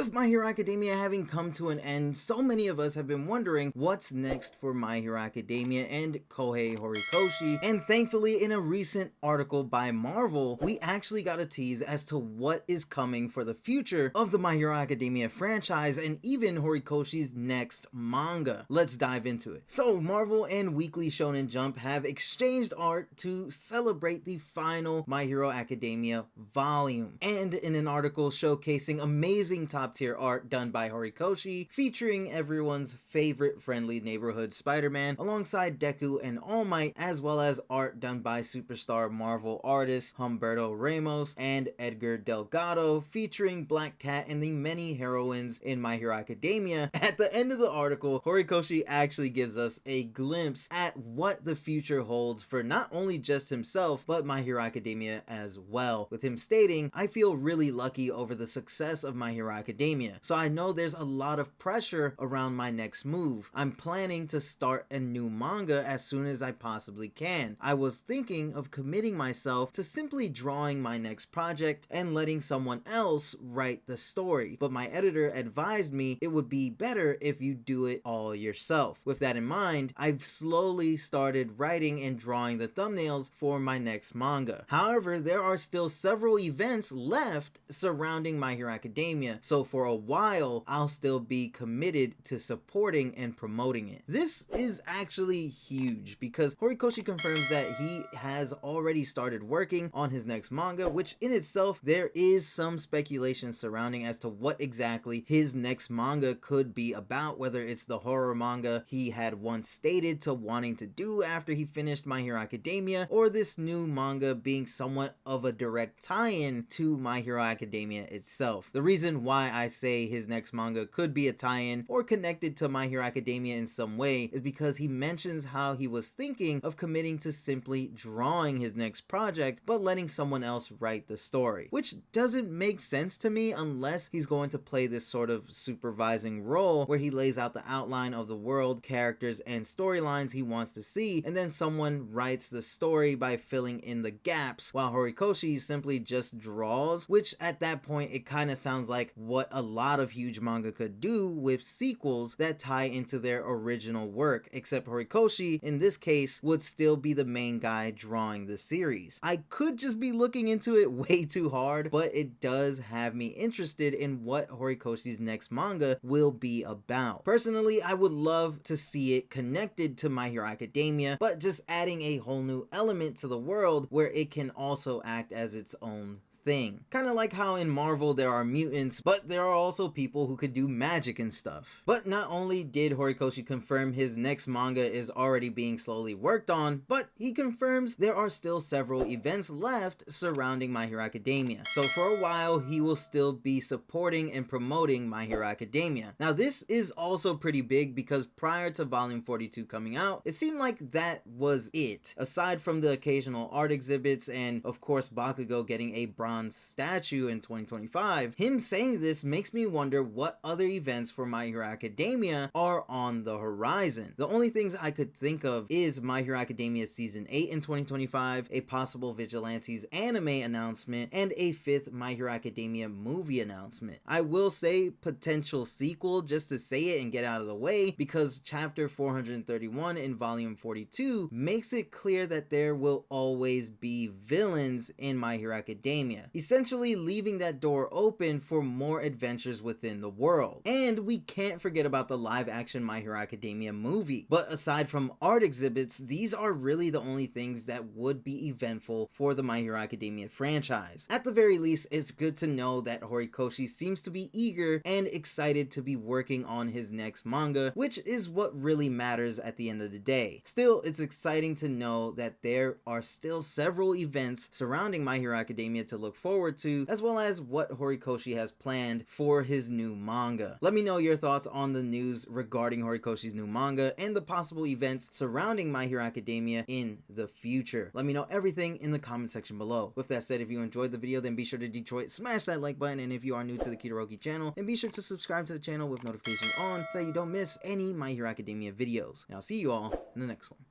With My Hero Academia having come to an end, so many of us have been wondering what's next for My Hero Academia and Kohei Horikoshi, and thankfully in a recent article by Marvel, we actually got a tease as to what is coming for the future of the My Hero Academia franchise and even Horikoshi's next manga. Let's dive into it. So Marvel and Weekly Shonen Jump have exchanged art to celebrate the final My Hero Academia volume, and in an article showcasing amazing top tier art done by Horikoshi featuring everyone's favorite friendly neighborhood Spider-Man alongside Deku and All Might, as well as art done by superstar Marvel artists Humberto Ramos and Edgar Delgado featuring Black Cat and the many heroines in My Hero Academia. At the end of the article, Horikoshi actually gives us a glimpse at what the future holds for not only just himself, but My Hero Academia as well, with him stating, "I feel really lucky over the success of My Hero Academia, so I know there's a lot of pressure around my next move. I'm planning to start a new manga as soon as I possibly can. I was thinking of committing myself to simply drawing my next project and letting someone else write the story, but my editor advised me it would be better if you do it all yourself. With that in mind, I've slowly started writing and drawing the thumbnails for my next manga. However, there are still several events left surrounding My Hero Academia, so for a while, I'll still be committed to supporting and promoting it." This is actually huge because Horikoshi confirms that he has already started working on his next manga, which in itself, there is some speculation surrounding as to what exactly his next manga could be about, whether it's the horror manga he had once stated to wanting to do after he finished My Hero Academia, or this new manga being somewhat of a direct tie-in to My Hero Academia itself. The reason why I say his next manga could be a tie-in or connected to My Hero Academia in some way is because he mentions how he was thinking of committing to simply drawing his next project but letting someone else write the story, which doesn't make sense to me unless he's going to play this sort of supervising role where he lays out the outline of the world, characters, and storylines he wants to see, and then someone writes the story by filling in the gaps while Horikoshi simply just draws, which at that point it kind of sounds like what a lot of huge manga could do with sequels that tie into their original work, except Horikoshi in this case would still be the main guy drawing the series. I could just be looking into it way too hard, but it does have me interested in what Horikoshi's next manga will be about. Personally, I would love to see it connected to My Hero Academia, but just adding a whole new element to the world where it can also act as its own thing. Kind of like how in Marvel there are mutants, but there are also people who could do magic and stuff. But not only did Horikoshi confirm his next manga is already being slowly worked on, but he confirms there are still several events left surrounding My Hero Academia. So for a while, he will still be supporting and promoting My Hero Academia. Now this is also pretty big because prior to volume 42 coming out, it seemed like that was it. Aside from the occasional art exhibits and of course Bakugo getting a bronze statue in 2025, him saying this makes me wonder what other events for My Hero Academia are on the horizon. The only things I could think of is My Hero Academia Season 8 in 2025, a possible Vigilantes anime announcement, and a 5th My Hero Academia movie announcement. I will say potential sequel just to say it and get out of the way, because chapter 431 in volume 42 makes it clear that there will always be villains in My Hero Academia, essentially leaving that door open for more adventures within the world. And we can't forget about the live action My Hero Academia movie. But aside from art exhibits, these are really the only things that would be eventful for the My Hero Academia franchise. At the very least, it's good to know that Horikoshi seems to be eager and excited to be working on his next manga, which is what really matters at the end of the day. Still, it's exciting to know that there are still several events surrounding My Hero Academia to look forward to, as well as what Horikoshi has planned for his new manga. Let me know your thoughts on the news regarding Horikoshi's new manga and the possible events surrounding My Hero Academia in the future. Let me know everything in the comment section below. With that said, if you enjoyed the video, then be sure to Detroit smash that like button, and if you are new to the Kitoroki channel, then be sure to subscribe to the channel with notifications on so that you don't miss any My Hero Academia videos. And I'll see you all in the next one.